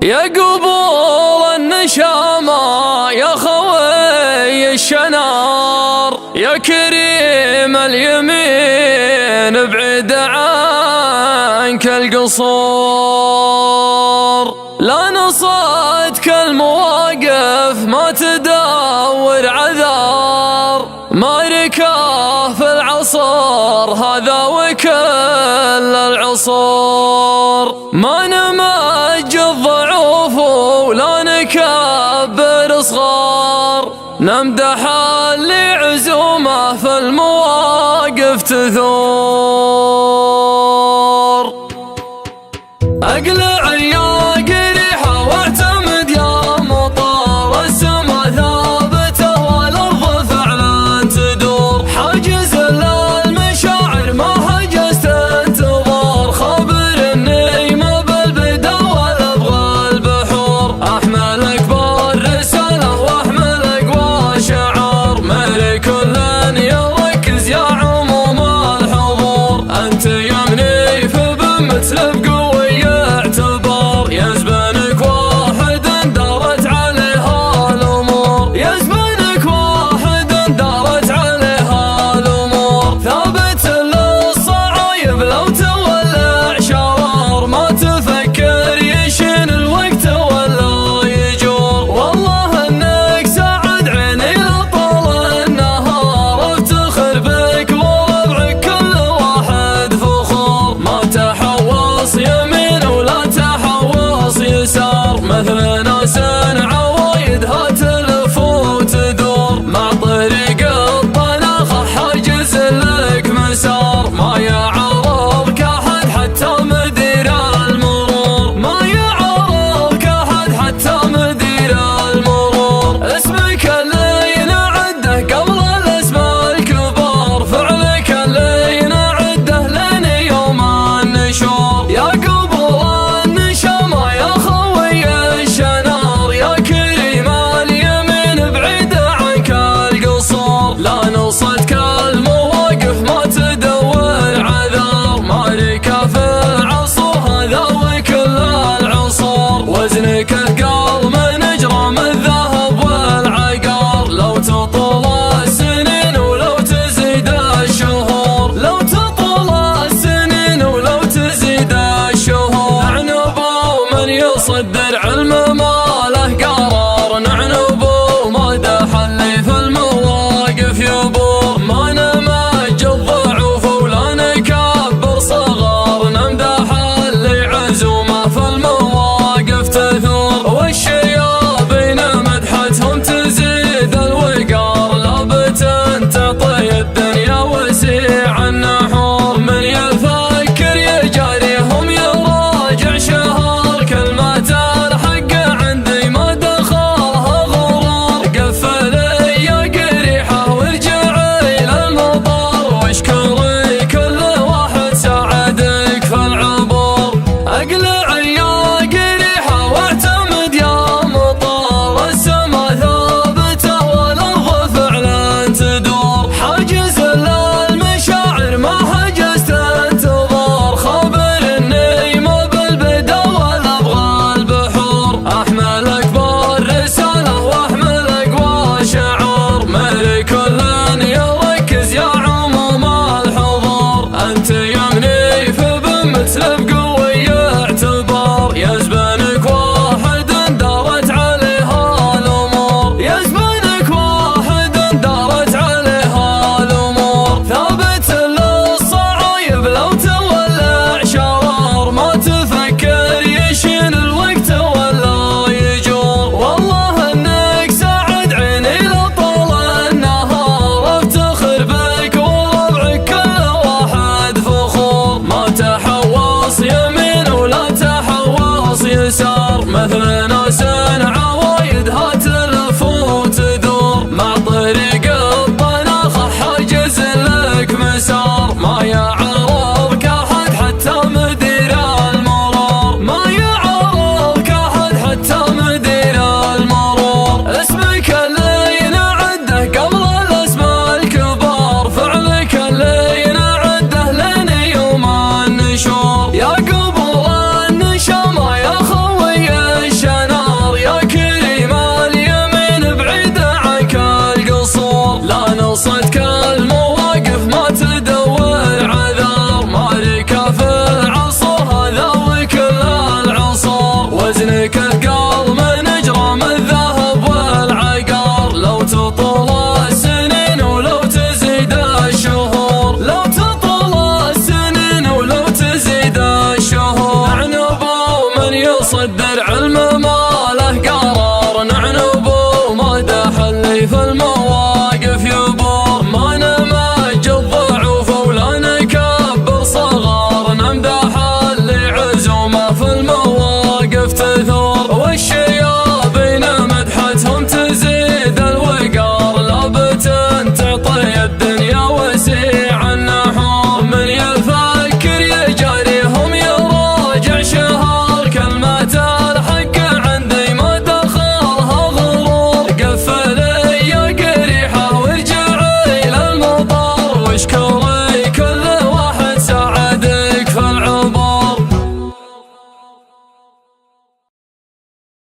يا قبول النشامة يا خوي الشنار، يا كريم اليمين ابعد عنك القصور. لا نصتك المواقف ما تدور عذار، ما ركاه في العصر هذا وكل العصور. ما نمج الضعوف ولا نكبر صغار، نمدح اللي عزومه في المواقف تثور. اقلع يا قريحة واعتمد يا مطار، السما ثابتة والارض فعلا تدور. حاجز للمشاعر ما حجزت انتظار، خبرني ما بالبدا ولا ابغى البحور. احملك بالرسالة واحملك وشعار، مهر كل يركز يا عموم الحضور. انت يمني في بمثل بقوة اعتبار، يا زبنك واحد دارت عليها الامور. يا زبنك واحد دارت عليها الامور. ثابت للصعايب لو تولع شرار، ما تفكر يشين الوقت ولا يجور. والله انك سعد عيني لطول النهار، افتخر بك وربعك كل واحد فخور. ما تحوص يمين ولا تحوص يسار، مثل ناس عوايدها تلف وتدور. مع طريق الطلاقة حاجز لك مسار، ما يعرضك احد حتى مدير المرور. ما يعرضك احد حتى مدير المرور. اسمك اللي نعده قبل الاسم الكبار، فعلك اللي نعده لين يوم النشور. يا قبول النشامة يا خوي الشنار، يا كريم اليمين بعيد عنك القصور. لا نصتك المواقف ما تدور عذار، ما ركا في العصر هذا وكل العصور. وزنك اثقال من اجرام الذهب والعقار، لو تطول السنين ولو تزيد الشهور. لو تطول السنين ولو تزيد الشهور. نعنبوا من يصدر علم ما له قرار، نعنبوا مدح اللي في المواقف يبور. ما نمج الضعوف ولا نكبر صغار، نمدح اللي عزومه في المواقف تثور. والشيابين مدحتهم تزيد الوقار، لابد تعطي الدنيا وسيع النحور. من يفكر يجاريهم يراجع شهر، كلمة الحق عندي ما دخلها غرور. قفلي يا قريحة وارجعي للمطار، واشكري كل واحد ساعدك في العبور. اقلع يا قريحة واعتمد يا مطار، السما ثابتة والارض فعلا تدور. حاجز للمشاعر ما حجزت انتظار، خبرني ما بالبدا ولا ابغى البحور. احملك بالرسالة واحملك وشعار، مهر كل يركز يا عموم الحضور. انت يمني في بمثل بقوة اعتبار، يا زبنك واحد دارت عليها الامور. يا زبنك واحد دارت عليها الامور. ثابت للصعايب لو تولع شرار، ما تفكر يشين الوقت ولا يجور. والله انك سعد عيني لطول النهار، افتخر بك وربعك كل واحد فخور. ما تحوص يمين ولا تحوص يسار، مثل ناس عوايدها تلف وتدور. مع طريق الطلاقة حاجز لك مسار، ما يعرضك احد حتى مدير المرور. ما يعرضك احد حتى مدير المرور. اسمك اللي نعده قبل الاسم الكبار، فعلك اللي نعده لين يوم النشور. يا قبول النشامة يا خوي الشنار، العلم ما له قرار، نعنب ومدح اللي في